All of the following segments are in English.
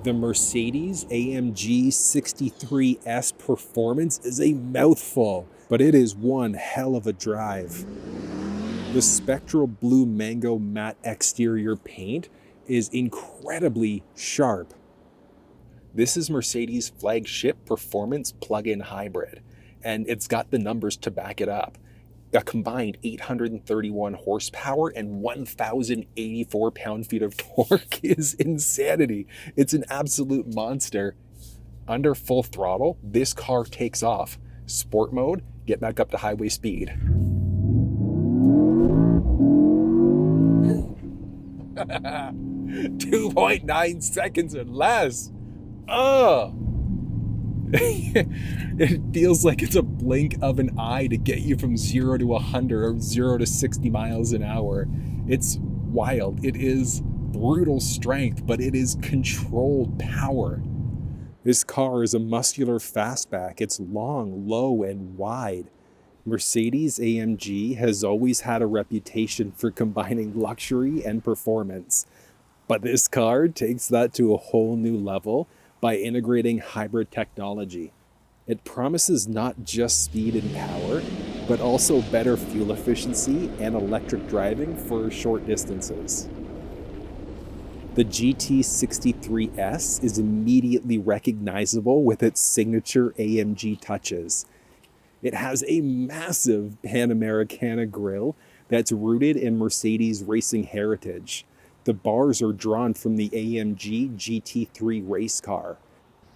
The Mercedes AMG 63S Performance is a mouthful, but it is one hell of a drive. The spectral blue mango matte exterior paint is incredibly sharp. This is Mercedes' flagship performance plug-in hybrid, and it's got the numbers to back it up. A combined 831 horsepower and 1,084 pound-feet of torque is insanity. It's an absolute monster. Under full throttle, this car takes off. Sport mode, get back up to highway speed. 2.9 seconds or less. Oh. It feels like it's a blink of an eye to get you from 0 to 100 or 0 to 60 miles an hour. It's wild. It is brutal strength, but it is controlled power. This car is a muscular fastback. It's long, low, and wide. Mercedes AMG has always had a reputation for combining luxury and performance. But this car takes that to a whole new level by integrating hybrid technology. It promises not just speed and power, but also better fuel efficiency and electric driving for short distances. The GT63S is immediately recognizable with its signature AMG touches. It has a massive Panamericana grille that's rooted in Mercedes racing heritage. The bars are drawn from the AMG GT3 race car.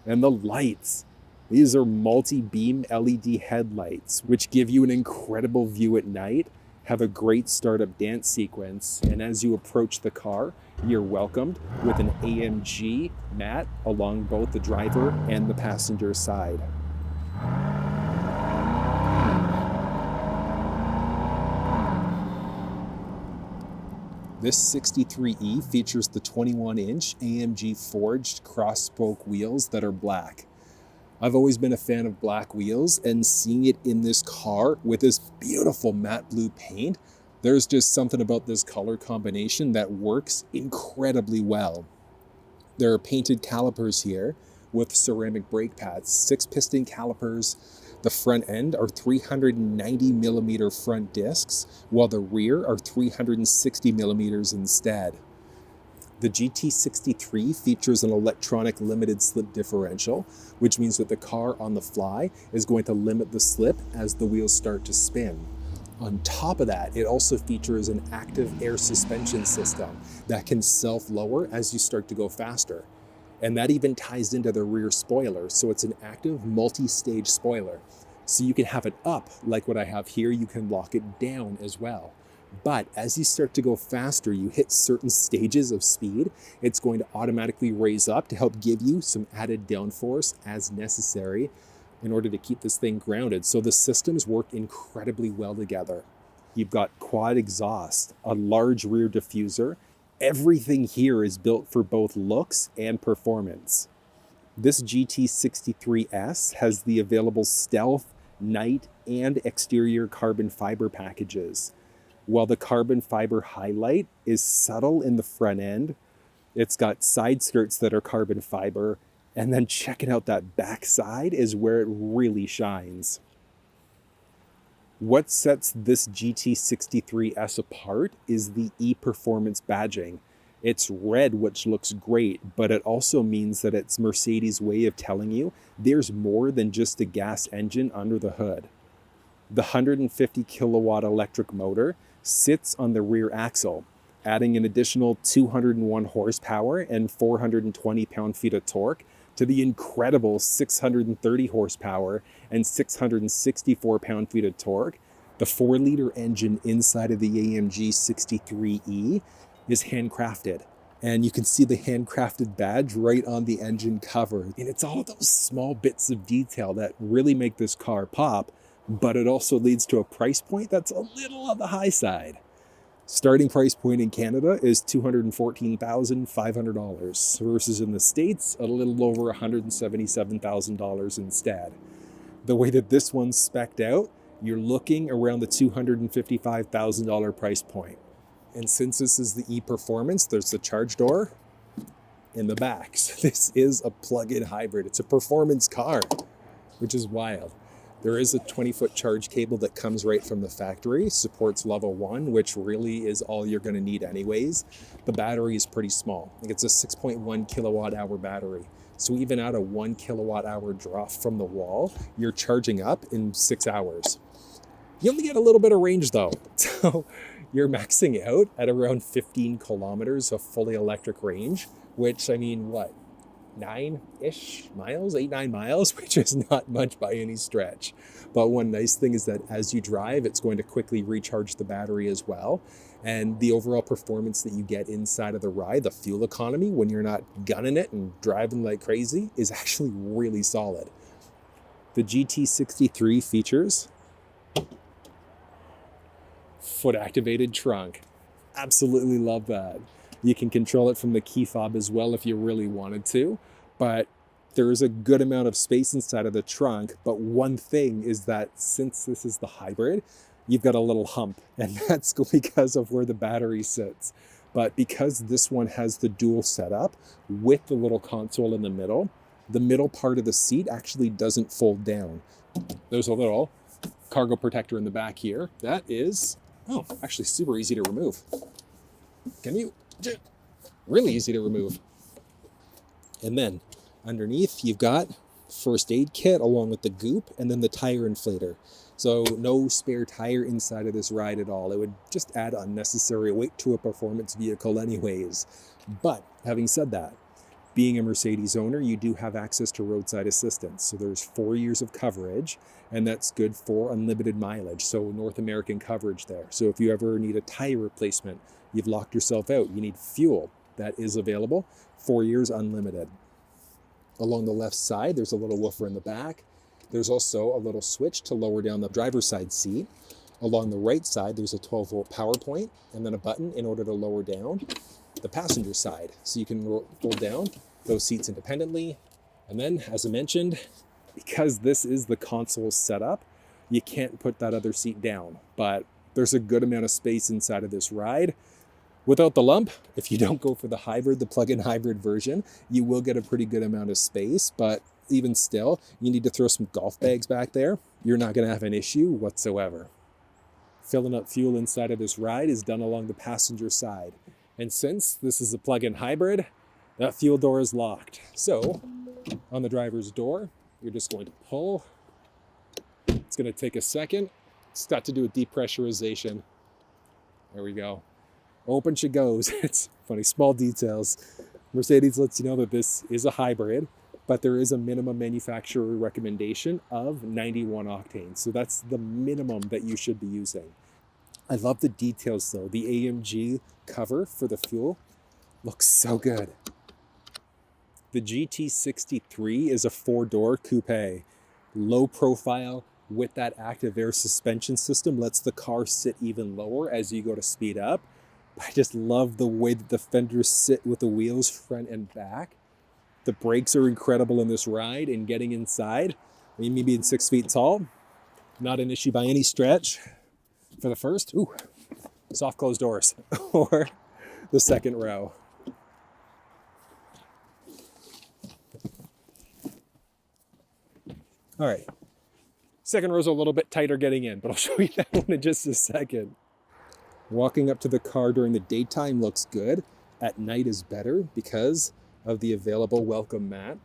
And the lights. These are multi-beam LED headlights, which give you an incredible view at night, have a great startup dance sequence, and as you approach the car, you're welcomed with an AMG mat along both the driver and the passenger side. This 63E features the 21-inch AMG forged cross-spoke wheels that are black. I've always been a fan of black wheels, and seeing it in this car with this beautiful matte blue paint, there's just something about this color combination that works incredibly well. There are painted calipers here with ceramic brake pads, 6-piston calipers. The front end are 390 millimeter front discs, while the rear are 360 millimeters instead. The GT63 features an electronic limited slip differential, which means that the car on the fly is going to limit the slip as the wheels start to spin. On top of that, it also features an active air suspension system that can self-lower as you start to go faster. And that even ties into the rear spoiler, so it's an active multi-stage spoiler. So you can have it up, like what I have here, you can lock it down as well. But as you start to go faster, you hit certain stages of speed, it's going to automatically raise up to help give you some added downforce as necessary in order to keep this thing grounded. So the systems work incredibly well together. You've got quad exhaust, a large rear diffuser. Everything here is built for both looks and performance. This GT63S has the available stealth, night, and exterior carbon fiber packages. While the carbon fiber highlight is subtle in the front end, it's got side skirts that are carbon fiber, and then checking out that back side is where it really shines. What sets this GT63S apart is the e-Performance badging. It's red, which looks great, but it also means that it's Mercedes' way of telling you there's more than just a gas engine under the hood. The 150 kilowatt electric motor sits on the rear axle, adding an additional 201 horsepower and 420 pound-feet of torque to the incredible 630 horsepower and 664 pound-feet of torque. The 4-liter engine inside of the AMG 63E is handcrafted. And you can see the handcrafted badge right on the engine cover. And it's all those small bits of detail that really make this car pop, but it also leads to a price point that's a little on the high side. Starting price point in Canada is $214,500 versus in the States, a little over $177,000 instead. The way that this one's spec'd out, you're looking around the $255,000 price point. And since this is the e-Performance, there's the charge door. in the back. So this is a plug-in hybrid. It's a performance car, which is wild. There is a 20-foot charge cable that comes right from the factory, supports level 1, which really is all you're going to need anyways. The battery is pretty small. I think it's a 6.1 kilowatt hour battery. So even at a 1 kilowatt hour draw from the wall, you're charging up in 6 hours. You only get a little bit of range though. So you're maxing out at around 15 kilometers of fully electric range, which, I mean, what? 9-ish miles, 8-9 miles, which is not much by any stretch. But one nice thing is that as you drive, it's going to quickly recharge the battery as well. And the overall performance that you get inside of the ride, the fuel economy, when you're not gunning it and driving like crazy, is actually really solid. The GT63 features foot activated trunk. Absolutely love that. You can control it from the key fob as well if you really wanted to, but there is a good amount of space inside of the trunk. But one thing is that since this is the hybrid, you've got a little hump, and that's because of where the battery sits. But because this one has the dual setup with the little console in the middle part of the seat actually doesn't fold down. There's a little cargo protector in the back here. That is, actually super easy to remove. Really easy to remove. And then underneath you've got first aid kit along with the goop and then the tire inflator. So no spare tire inside of this ride at all. It would just add unnecessary weight to a performance vehicle anyways. But having said that, being a Mercedes owner, you do have access to roadside assistance. So there's 4 years of coverage, and that's good for unlimited mileage. So North American coverage there. So if you ever need a tire replacement, you've locked yourself out. You need fuel. That is available. 4 years unlimited. Along the left side, there's a little woofer in the back. There's also a little switch to lower down the driver's side seat. Along the right side, there's a 12-volt power point and then a button in order to lower down the passenger side. So you can fold down those seats independently. And then, as I mentioned, because this is the console setup, you can't put that other seat down. But there's a good amount of space inside of this ride. Without the lump, if you don't go for the hybrid, the plug-in hybrid version, you will get a pretty good amount of space. But even still, you need to throw some golf bags back there. You're not going to have an issue whatsoever. Filling up fuel inside of this ride is done along the passenger side. And since this is a plug-in hybrid, that fuel door is locked. So on the driver's door, you're just going to pull. It's going to take a second. It's got to do a depressurization. There we go. Open she goes. It's funny, small details. Mercedes lets you know that this is a hybrid, but there is a minimum manufacturer recommendation of 91 octane. So that's the minimum that you should be using. I love the details though. The AMG cover for the fuel looks so good. The GT63 is a 4-door coupe. Low profile with that active air suspension system lets the car sit even lower as you go to speed up. I just love the way that the fenders sit with the wheels front and back. The brakes are incredible in this ride, and getting inside, I mean, me being 6 feet tall, not an issue by any stretch. For the first, soft closed doors, or the second row. All right, second row's a little bit tighter getting in, but I'll show you that one in just a second. Walking up to the car during the daytime looks good. At night is better because of the available welcome mat.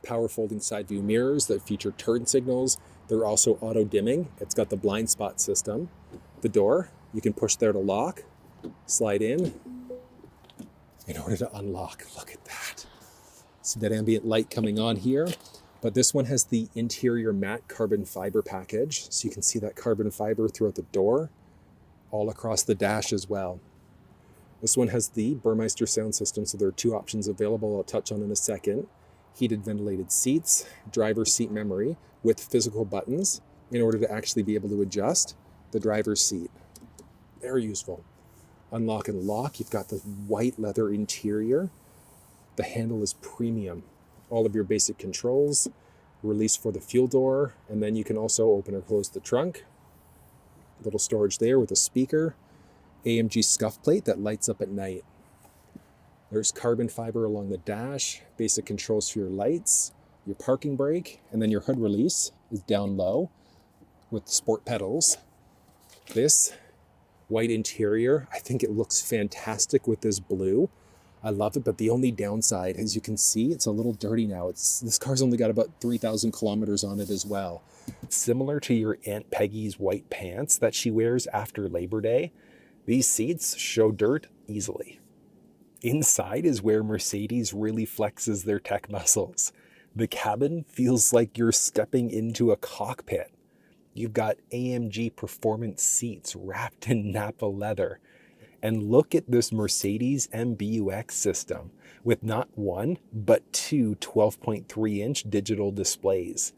Power folding side view mirrors that feature turn signals. They're also auto dimming. It's got the blind spot system. The door, you can push there to lock, slide in order to unlock. Look at that. See that ambient light coming on here. But this one has the interior matte carbon fiber package. So you can see that carbon fiber throughout the door, all across the dash as well. This one has the Burmeister sound system, so there are 2 options available I'll touch on in a second. Heated ventilated seats, driver seat memory with physical buttons in order to actually be able to adjust the driver's seat. Very useful. Unlock and lock, you've got the white leather interior. The handle is premium. All of your basic controls, release for the fuel door, and then you can also open or close the trunk. Little storage there with a speaker, AMG scuff plate that lights up at night. There's carbon fiber along the dash, basic controls for your lights, your parking brake, and then your hood release is down low with the sport pedals. This white interior, I think it looks fantastic with this blue. I love it, but the only downside, as you can see, it's a little dirty now. This car's only got about 3,000 kilometers on it as well. Similar to your Aunt Peggy's white pants that she wears after Labor Day, these seats show dirt easily. Inside is where Mercedes really flexes their tech muscles. The cabin feels like you're stepping into a cockpit. You've got AMG performance seats wrapped in Napa leather. And look at this Mercedes MBUX system with not one, but two 12.3-inch digital displays.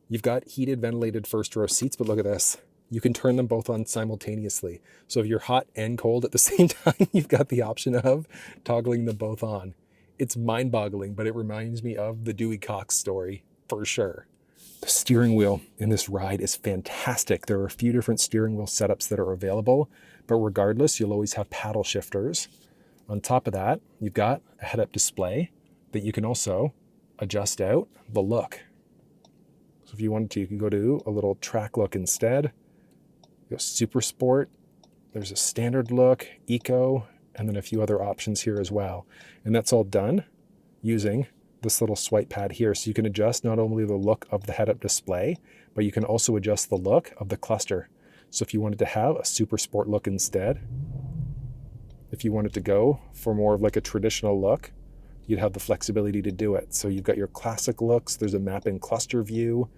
You've got heated, ventilated first row seats, but look at this. You can turn them both on simultaneously. So if you're hot and cold at the same time, you've got the option of toggling them both on. It's mind-boggling, but it reminds me of the Dewey Cox story for sure. The steering wheel in this ride is fantastic. There are a few different steering wheel setups that are available, but regardless, you'll always have paddle shifters. On top of that, you've got a head-up display that you can also adjust out the look. So if you wanted to, you can go to a little track look instead. You go Super Sport, there's a standard look, Eco, and then a few other options here as well. And that's all done using this little swipe pad here. So you can adjust not only the look of the head-up display, but you can also adjust the look of the cluster. So if you wanted to have a Super Sport look instead, if you wanted to go for more of like a traditional look, you'd have the flexibility to do it. So you've got your classic looks, there's a map and cluster view,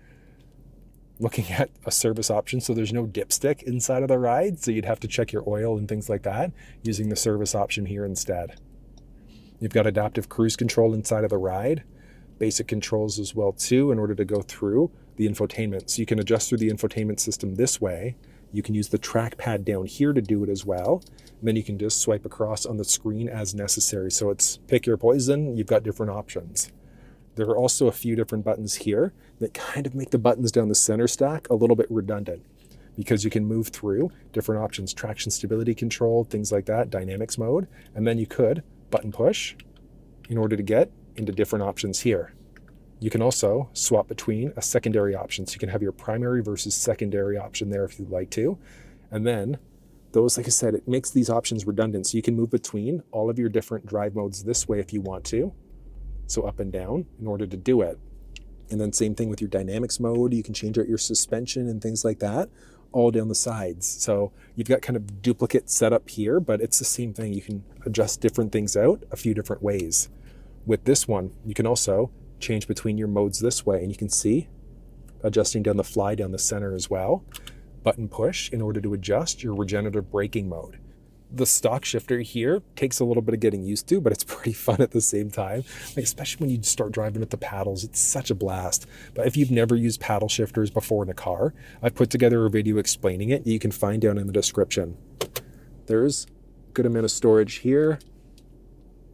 looking at a service option. So there's no dipstick inside of the ride. So you'd have to check your oil and things like that using the service option here instead. You've got adaptive cruise control inside of the ride, basic controls as well too, in order to go through the infotainment. So you can adjust through the infotainment system this way. You can use the trackpad down here to do it as well. And then you can just swipe across on the screen as necessary. So it's pick your poison, you've got different options. There are also a few different buttons here that kind of make the buttons down the center stack a little bit redundant, because you can move through different options, traction stability control, things like that, dynamics mode, and then you could button push in order to get into different options here. You can also swap between a secondary option. So you can have your primary versus secondary option there if you'd like to. And then those, like I said, it makes these options redundant. So you can move between all of your different drive modes this way if you want to. So up and down in order to do it. And then same thing with your dynamics mode. You can change out your suspension and things like that all down the sides. So you've got kind of duplicate setup here, but it's the same thing. You can adjust different things out a few different ways. With this one, you can also change between your modes this way, and you can see adjusting down the fly down the center as well. Button push in order to adjust your regenerative braking mode. The stock shifter here takes a little bit of getting used to, but it's pretty fun at the same time. Like, especially when you start driving with the paddles, it's such a blast. But if you've never used paddle shifters before in a car, I've put together a video explaining it. You can find down in the description. There's a good amount of storage here.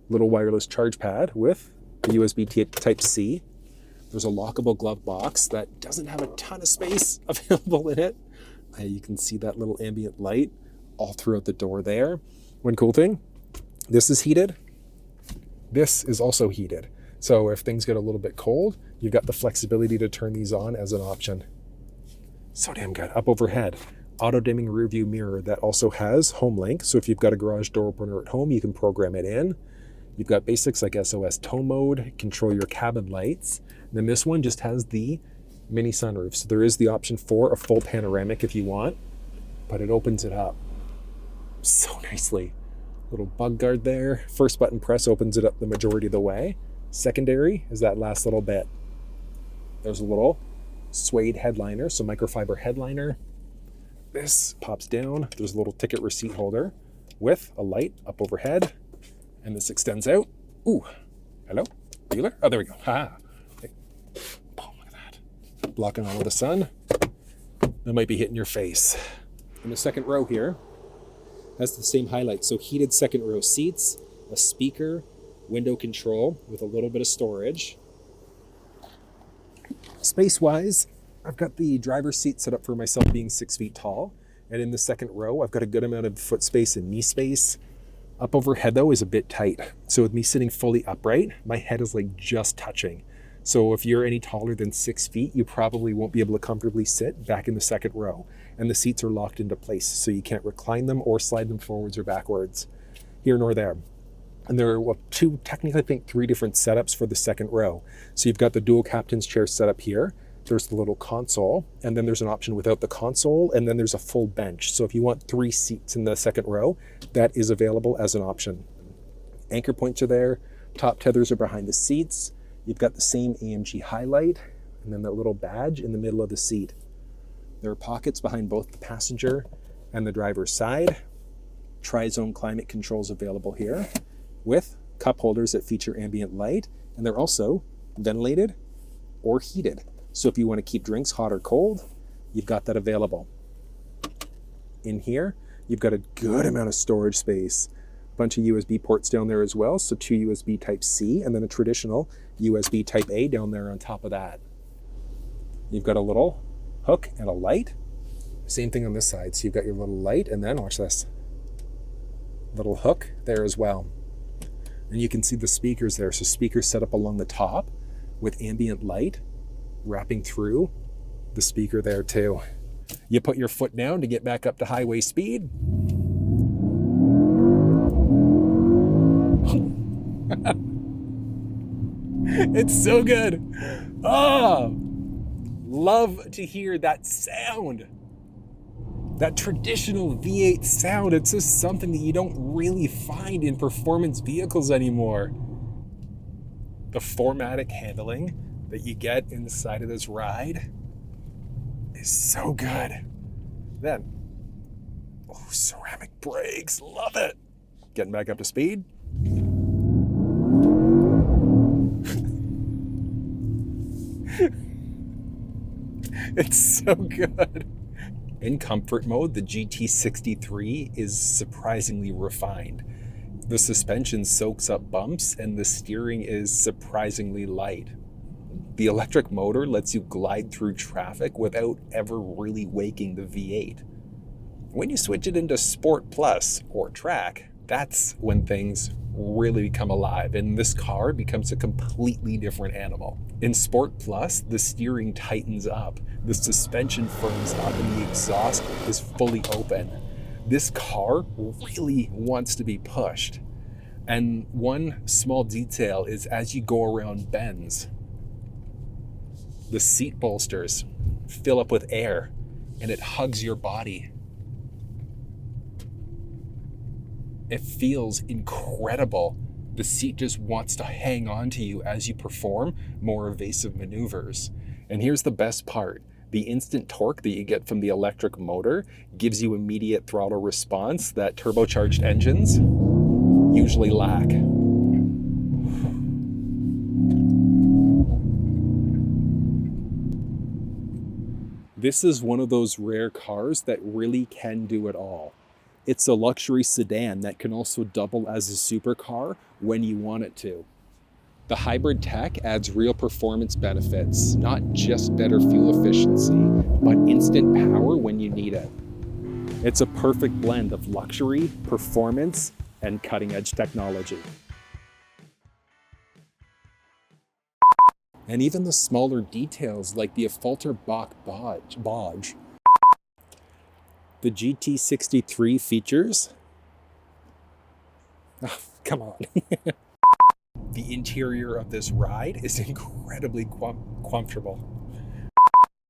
Little wireless charge pad with the USB Type-C. There's a lockable glove box that doesn't have a ton of space available in it. You can see that little ambient light all throughout the door there. One cool thing, this is heated. This is also heated. So if things get a little bit cold, you've got the flexibility to turn these on as an option. So damn good. Up overhead, auto dimming rear view mirror that also has home link. So if you've got a garage door opener at home, you can program it in. You've got basics like SOS tow mode, control your cabin lights. And then this one just has the mini sunroof. So there is the option for a full panoramic if you want, but it opens it up so nicely. Little bug guard there. First button press opens it up the majority of the way. Secondary is that last little bit. There's a little suede headliner, so microfiber headliner. This pops down. There's a little ticket receipt holder with a light up overhead. And this extends out. Ooh, hello, dealer? Oh, there we go. Ha! Hey. Oh, look at that. Blocking all of the sun. That might be hitting your face. In the second row here, has the same highlights. So heated second row seats, a speaker, window control with a little bit of storage. Space-wise, I've got the driver's seat set up for myself being 6 feet tall. And in the second row, I've got a good amount of foot space and knee space. Up overhead though is a bit tight. So with me sitting fully upright, my head is like just touching. So if you're any taller than 6 feet, you probably won't be able to comfortably sit back in the second row. And the seats are locked into place, so you can't recline them or slide them forwards or backwards, here nor there. And there are technically I think 3 different setups for the second row. So you've got the dual captain's chair setup here. There's the little console, and then there's an option without the console, and then there's a full bench. So if you want 3 seats in the second row, that is available as an option. Anchor points are there, top tethers are behind the seats. You've got the same AMG highlight, and then that little badge in the middle of the seat. There are pockets behind both the passenger and the driver's side. Tri-zone climate controls available here with cup holders that feature ambient light, and they're also ventilated or heated. So if you want to keep drinks hot or cold, you've got that available. In here, you've got a good amount of storage space. Bunch of USB ports down there as well. So 2 USB Type-C and then a traditional USB Type-A down there on top of that. You've got a little hook and a light. Same thing on this side. So you've got your little light, and then watch this. Little hook there as well. And you can see the speakers there. So speakers set up along the top with ambient light wrapping through the speaker there too. You put your foot down to get back up to highway speed. It's so good. Oh, love to hear that sound. That traditional V8 sound. It's just something that you don't really find in performance vehicles anymore. The 4MATIC handling that you get inside of this ride is so good. Then, ceramic brakes, love it. Getting back up to speed. It's so good. In comfort mode, the GT63 is surprisingly refined. The suspension soaks up bumps and the steering is surprisingly light. The electric motor lets you glide through traffic without ever really waking the V8. When you switch it into Sport Plus or Track, that's when things really come alive and this car becomes a completely different animal. In Sport Plus, the steering tightens up, the suspension firms up, and the exhaust is fully open. This car really wants to be pushed. And one small detail is as you go around bends, the seat bolsters fill up with air and it hugs your body. It feels incredible. The seat just wants to hang on to you as you perform more evasive maneuvers. And here's the best part. The instant torque that you get from the electric motor gives you immediate throttle response that turbocharged engines usually lack. This is one of those rare cars that really can do it all. It's a luxury sedan that can also double as a supercar when you want it to. The hybrid tech adds real performance benefits, not just better fuel efficiency, but instant power when you need it. It's a perfect blend of luxury, performance, and cutting-edge technology. And even the smaller details like the Affalterbach badge. The GT63 features, come on. The interior of this ride is incredibly comfortable.